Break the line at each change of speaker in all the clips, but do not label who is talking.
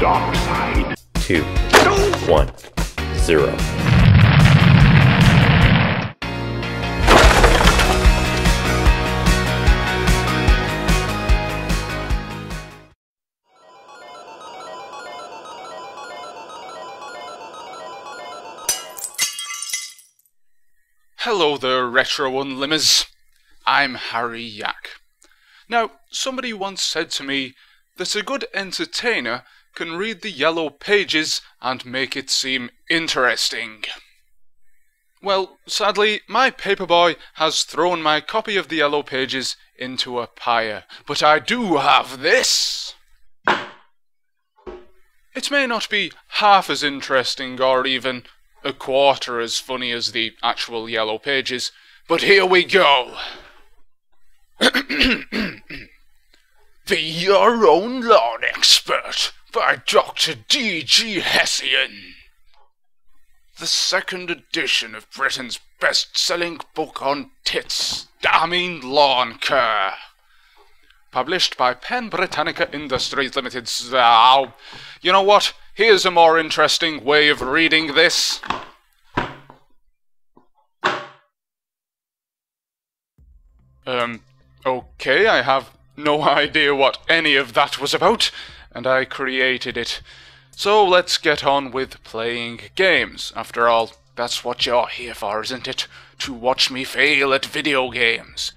dark side.
2, 1, 0.
Hello there, RetroUnlimers. I'm Harry Yack. Now, somebody once said to me that a good entertainer can read the yellow pages and make it seem interesting. Well, sadly, my paperboy has thrown my copy of the yellow pages into a pyre, but I do have this! It may not be half as interesting or even a quarter as funny as the actual yellow pages, but here we go. The Your Own Lawn Expert by Dr. D.G. Hessian. The second edition of Britain's best-selling book on tits, lawn care. Published by Pen Britannica Industries Limited. You know what? Here's a more interesting way of reading this. Okay, I have no idea what any of that was about, and I created it. So let's get on with playing games. After all, that's what you're here for, isn't it? To watch me fail at video games.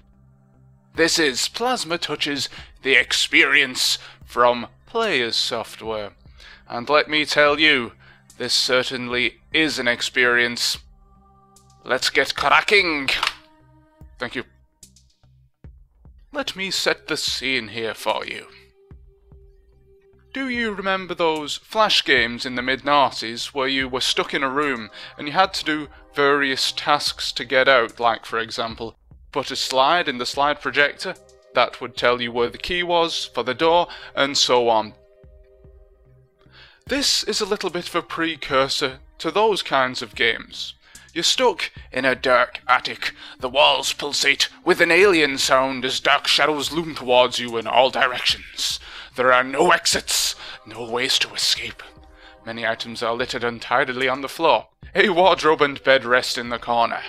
This is Plasma Touches, the experience from Players Software. And let me tell you, this certainly is an experience. Let's get cracking! Thank you. Let me set the scene here for you. Do you remember those flash games in the mid-noughties where you were stuck in a room and you had to do various tasks to get out, like for example, put a slide in the slide projector that would tell you where the key was for the door, and so on. This is a little bit of a precursor to those kinds of games. You're stuck in a dark attic. The walls pulsate with an alien sound as dark shadows loom towards you in all directions. There are no exits, no ways to escape. Many items are littered untidily on the floor. A wardrobe and bed rest in the corner.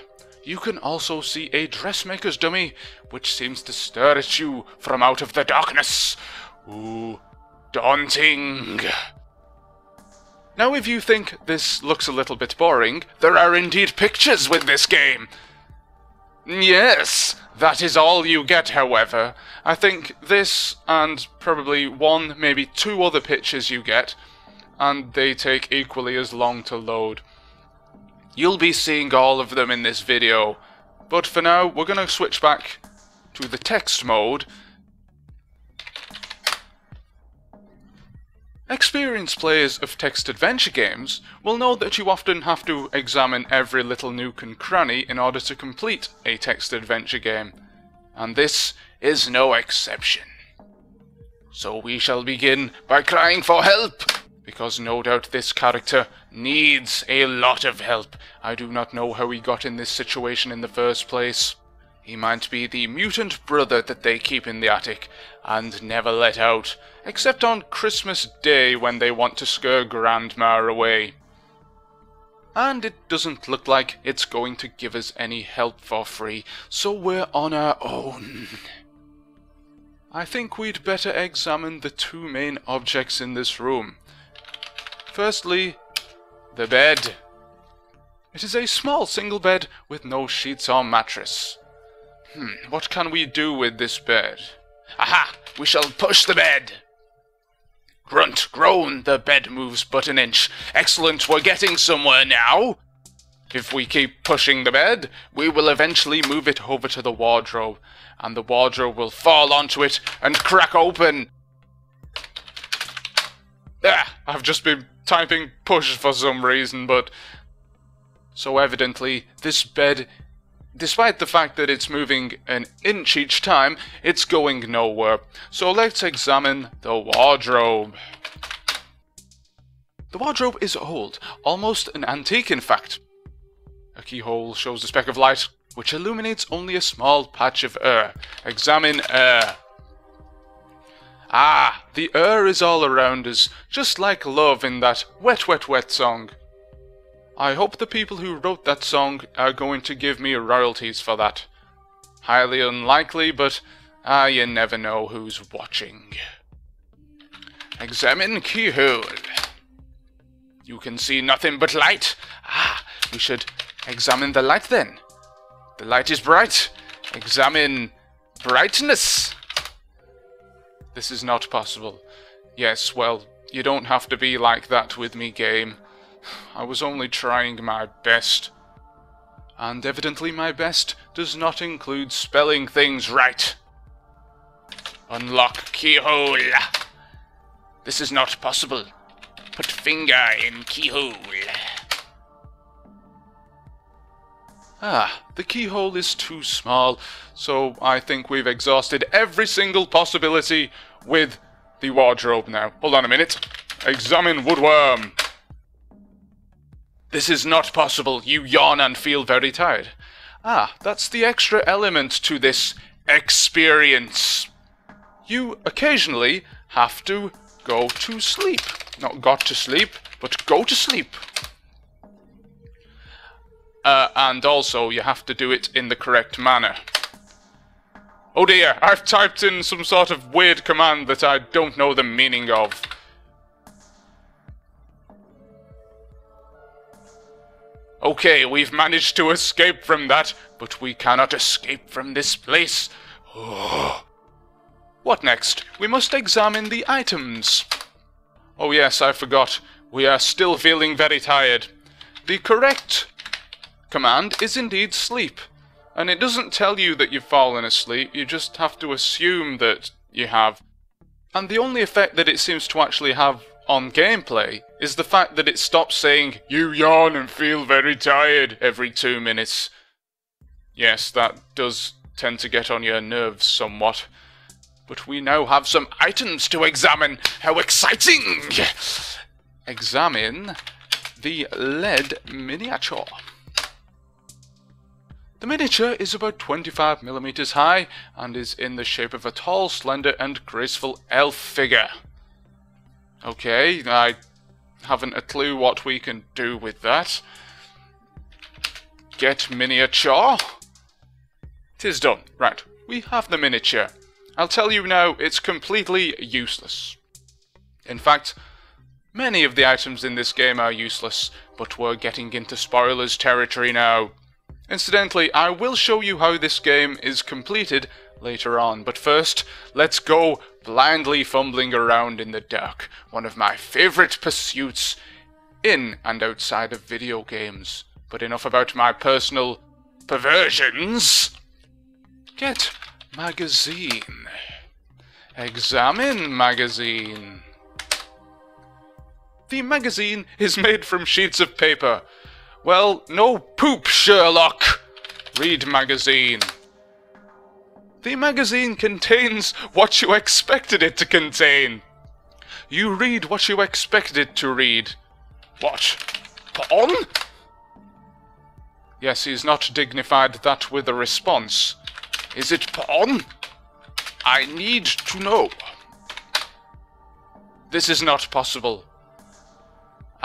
You can also see a dressmaker's dummy, which seems to stare at you from out of the darkness. Ooh, daunting. Now if you think this looks a little bit boring, there are indeed pictures with this game. Yes, that is all you get, however. I think this and probably one, maybe two other pictures you get, and they take equally as long to load. You'll be seeing all of them in this video, but for now we're going to switch back to the text mode. Experienced players of text adventure games will know that you often have to examine every little nook and cranny in order to complete a text adventure game, and this is no exception. So we shall begin by crying for help, because no doubt this character needs a lot of help. I do not know how he got in this situation in the first place. He might be the mutant brother that they keep in the attic and never let out, except on Christmas Day when they want to scare Grandma away. And it doesn't look like it's going to give us any help for free, so we're on our own. I think we'd better examine the two main objects in this room. Firstly, the bed. It is a small single bed with no sheets or mattress. What can we do with this bed? Aha! We shall push the bed! Grunt, groan, the bed moves but an inch. Excellent, we're getting somewhere now! If we keep pushing the bed, we will eventually move it over to the wardrobe, and the wardrobe will fall onto it and crack open. I've just been typing push for some reason, but... So evidently, this bed, despite the fact that it's moving an inch each time, it's going nowhere. So let's examine the wardrobe. The wardrobe is old, almost an antique in fact. A keyhole shows a speck of light, which illuminates only a small patch of air. Examine air. Ah, the air is all around us, just like love in that Wet Wet Wet song. I hope the people who wrote that song are going to give me royalties for that. Highly unlikely, but you never know who's watching. Examine keyhole. You can see nothing but light. Ah, we should examine the light then. The light is bright. Examine brightness. This is not possible. Yes, well, you don't have to be like that with me, game. I was only trying my best. And evidently my best does not include spelling things right. Unlock keyhole. This is not possible. Put finger in keyhole. Ah, the keyhole is too small, so I think we've exhausted every single possibility with the wardrobe now. Hold on a minute. Examine woodworm. This is not possible. You yawn and feel very tired. Ah, that's the extra element to this experience. You occasionally have to go to sleep. Not got to sleep, but go to sleep. And also, you have to do it in the correct manner. Oh dear, I've typed in some sort of weird command that I don't know the meaning of. Okay, we've managed to escape from that, but we cannot escape from this place. Oh. What next? We must examine the items. Oh yes, I forgot. We are still feeling very tired. The correct command is indeed sleep. And it doesn't tell you that you've fallen asleep, you just have to assume that you have. And the only effect that it seems to actually have on gameplay is the fact that it stops saying, "You yawn and feel very tired" every 2 minutes. Yes, that does tend to get on your nerves somewhat. But we now have some items to examine. How exciting! Examine the lead miniature. The miniature is about 25mm high and is in the shape of a tall, slender and graceful elf figure. Okay, I haven't a clue what we can do with that. Get miniature. Tis done. Right, we have the miniature. I'll tell you now, it's completely useless. In fact, many of the items in this game are useless, but we're getting into spoilers territory now. Incidentally, I will show you how this game is completed later on, but first, let's go blindly fumbling around in the dark, one of my favourite pursuits in and outside of video games. But enough about my personal perversions. Get magazine. Examine magazine. The magazine is made from sheets of paper. Well, no poop, Sherlock. Read magazine. The magazine contains what you expected it to contain. You read what you expected it to read. What? Porn? Yes, he's not dignified that with a response. Is it porn? I need to know. This is not possible.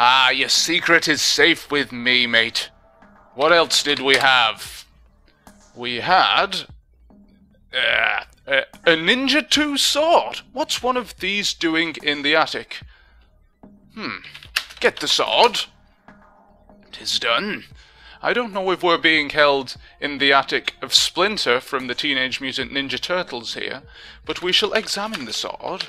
Ah, your secret is safe with me, mate. What else did we have? We had a Ninja 2 sword. What's one of these doing in the attic? Get the sword. 'Tis done. I don't know if we're being held in the attic of Splinter from the Teenage Mutant Ninja Turtles here, but we shall examine the sword.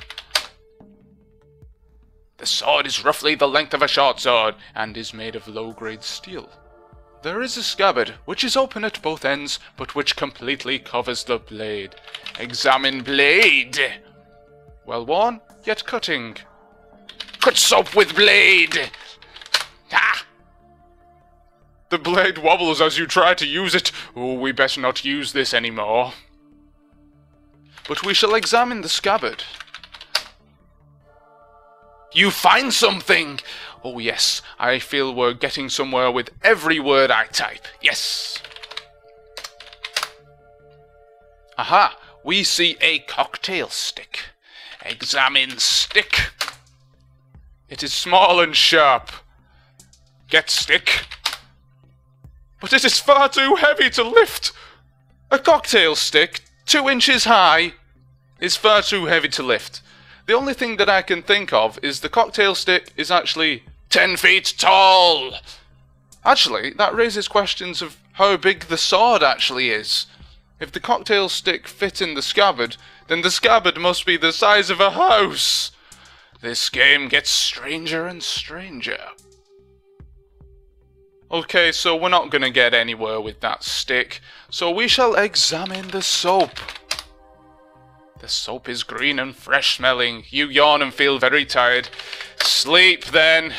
The sword is roughly the length of a short sword, and is made of low-grade steel. There is a scabbard, which is open at both ends, but which completely covers the blade. Examine blade. Well worn, yet cutting. Cut soap with blade! Ah! The blade wobbles as you try to use it. Oh, we better not use this anymore. But we shall examine the scabbard. You find something! Oh yes, I feel we're getting somewhere with every word I type. Yes! Aha! We see a cocktail stick. Examine stick. It is small and sharp. Get stick. But it is far too heavy to lift. A cocktail stick, 2 inches high, is far too heavy to lift. The only thing that I can think of is the cocktail stick is actually 10 feet tall. Actually, that raises questions of how big the sword actually is. If the cocktail stick fit in the scabbard, then the scabbard must be the size of a house. This game gets stranger and stranger. Okay, so we're not gonna get anywhere with that stick, so we shall examine the soap. The soap is green and fresh smelling. You yawn and feel very tired. Sleep then.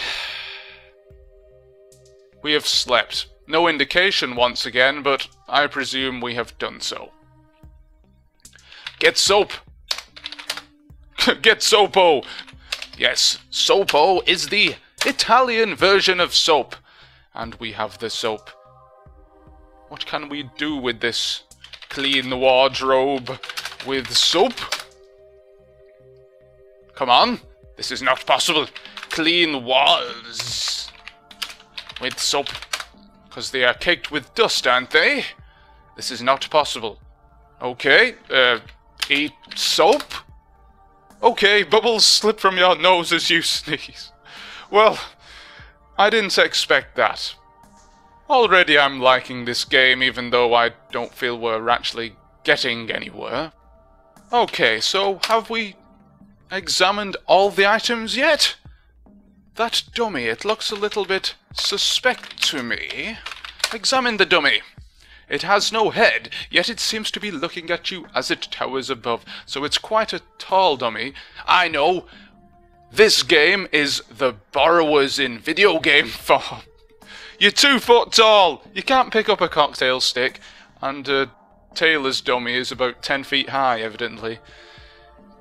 We have slept. No indication once again, but I presume we have done so. Get soap! Get sopo! Yes, sopo is the Italian version of soap. And we have the soap. What can we do with this? Clean the wardrobe with soap? Come on, this is not possible. Clean walls with soap. Because they are caked with dust, aren't they? This is not possible. Okay, eat soap? Okay, bubbles slip from your nose as you sneeze. Well, I didn't expect that. Already I'm liking this game, even though I don't feel we're actually getting anywhere. Okay, so have we examined all the items yet? That dummy, it looks a little bit suspect to me. Examine the dummy. It has no head, yet it seems to be looking at you as it towers above, so it's quite a tall dummy. I know, this game is the borrowers in video game form. You're 2 foot tall, you can't pick up a cocktail stick, and Taylor's dummy is about 10 feet high, evidently.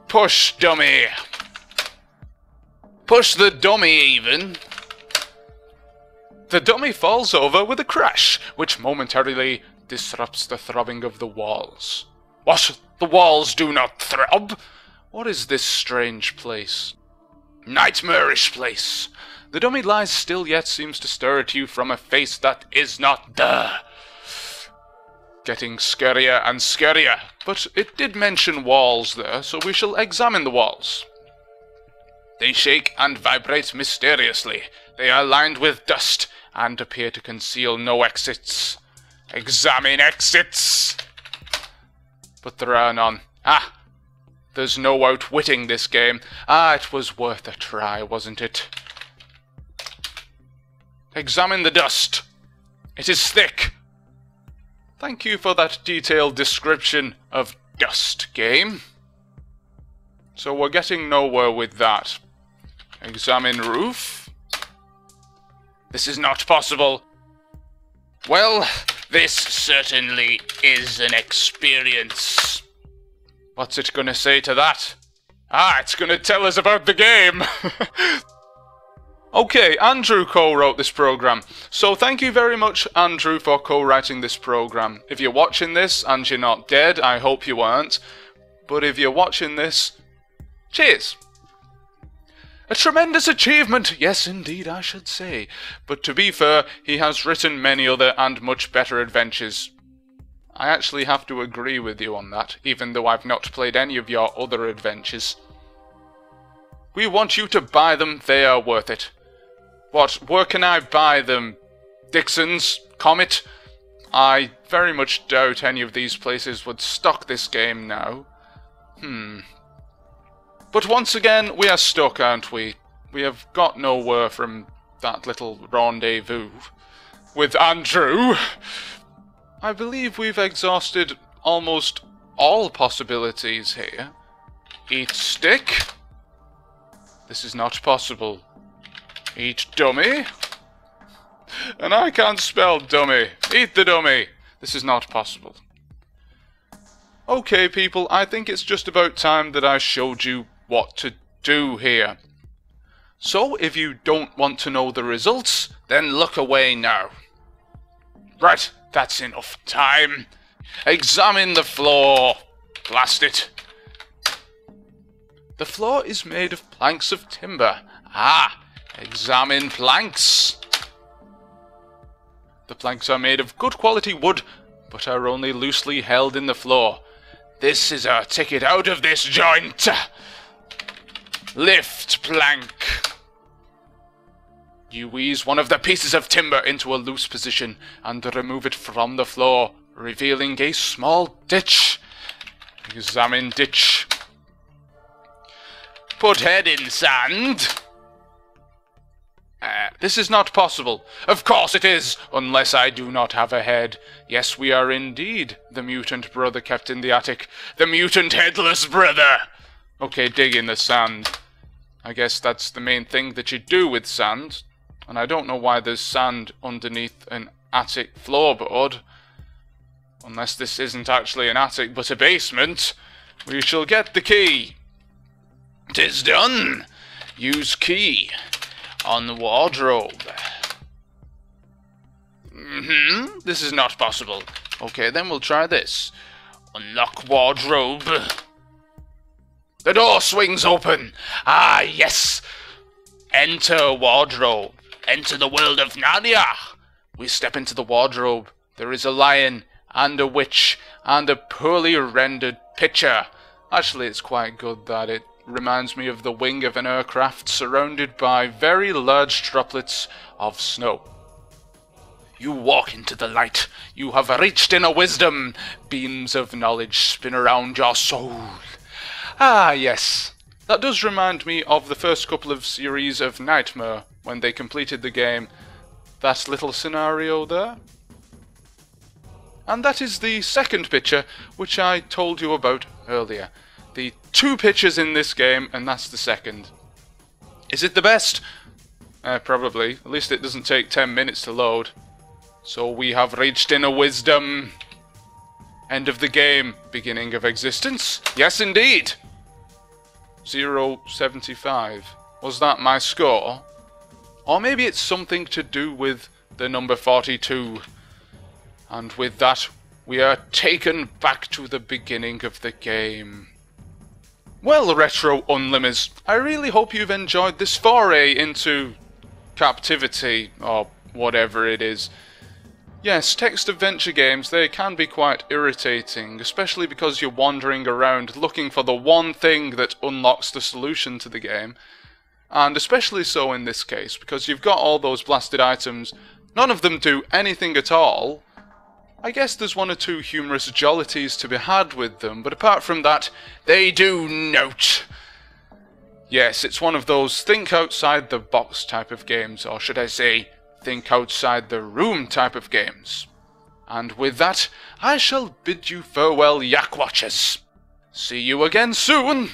Push, dummy! Push the dummy, even! The dummy falls over with a crash, which momentarily disrupts the throbbing of the walls. What? The walls do not throb? What is this strange place? Nightmarish place. The dummy lies still, yet seems to stare at you from a face that is not there. Getting scarier and scarier, but it did mention walls there, so we shall examine the walls. They shake and vibrate mysteriously. They are lined with dust and appear to conceal no exits. Examine exits! But there are none. Ah! There's no outwitting this game. Ah, it was worth a try, wasn't it? Examine the dust. It is thick. Thank you for that detailed description of dust, game. So we're getting nowhere with that. Examine roof. This is not possible. Well, this certainly is an experience. What's it gonna say to that? Ah, it's gonna tell us about the game! Okay, Andrew co-wrote this program. So thank you very much, Andrew, for co-writing this program. If you're watching this and you're not dead, I hope you aren't. But if you're watching this, cheers! A tremendous achievement, yes indeed I should say. But to be fair, he has written many other and much better adventures. I actually have to agree with you on that, even though I've not played any of your other adventures. We want you to buy them, they are worth it. What, where can I buy them? Dixon's? Comet? I very much doubt any of these places would stock this game now. But once again, we are stuck, aren't we? We have got nowhere from that little rendezvous with Andrew. I believe we've exhausted almost all possibilities here. Eat stick? This is not possible. Eat dummy? And I can't spell dummy. Eat the dummy. This is not possible. Okay, people, I think it's just about time that I showed you what to do here. So, if you don't want to know the results, then look away now. Right, that's enough time. Examine the floor. Blast it. The floor is made of planks of timber. Ah, examine planks. The planks are made of good quality wood, but are only loosely held in the floor. This is our ticket out of this joint. Lift plank. You ease one of the pieces of timber into a loose position and remove it from the floor, revealing a small ditch. Examine ditch. Put head in sand. This is not possible. Of course it is, unless I do not have a head. Yes, we are indeed the mutant brother kept in the attic. The mutant headless brother. Okay, dig in the sand. I guess that's the main thing that you do with sand. And I don't know why there's sand underneath an attic floorboard. Unless this isn't actually an attic but a basement. We shall get the key. 'Tis done. Use key on the wardrobe. This is not possible. Okay, then we'll try this. Unlock wardrobe. The door swings open. Ah, yes. Enter wardrobe. Enter the world of Narnia. We step into the wardrobe. There is a lion and a witch and a poorly rendered picture. Actually, it's quite good that it reminds me of the wing of an aircraft surrounded by very large droplets of snow. You walk into the light. You have reached inner wisdom. Beams of knowledge spin around your soul. Ah, yes. That does remind me of the first couple of series of Nightmare, when they completed the game. That little scenario there. And that is the second picture, which I told you about earlier. The 2 pictures in this game, and that's the second. Is it the best? Probably. At least it doesn't take 10 minutes to load. So we have reached inner wisdom. End of the game. Beginning of existence. Yes, indeed. 0.75. Was that my score? Or maybe it's something to do with the number 42. And with that, we are taken back to the beginning of the game. Well, RetroUnlimers, I really hope you've enjoyed this foray into captivity, or whatever it is. Yes, text adventure games, they can be quite irritating, especially because you're wandering around looking for the one thing that unlocks the solution to the game. And especially so in this case, because you've got all those blasted items, none of them do anything at all. I guess there's 1 or 2 humorous jollities to be had with them, but apart from that, they do note. Yes, it's one of those think outside the box type of games, or should I say, think outside the room type of games. And with that, I shall bid you farewell, Yak Watchers. See you again soon!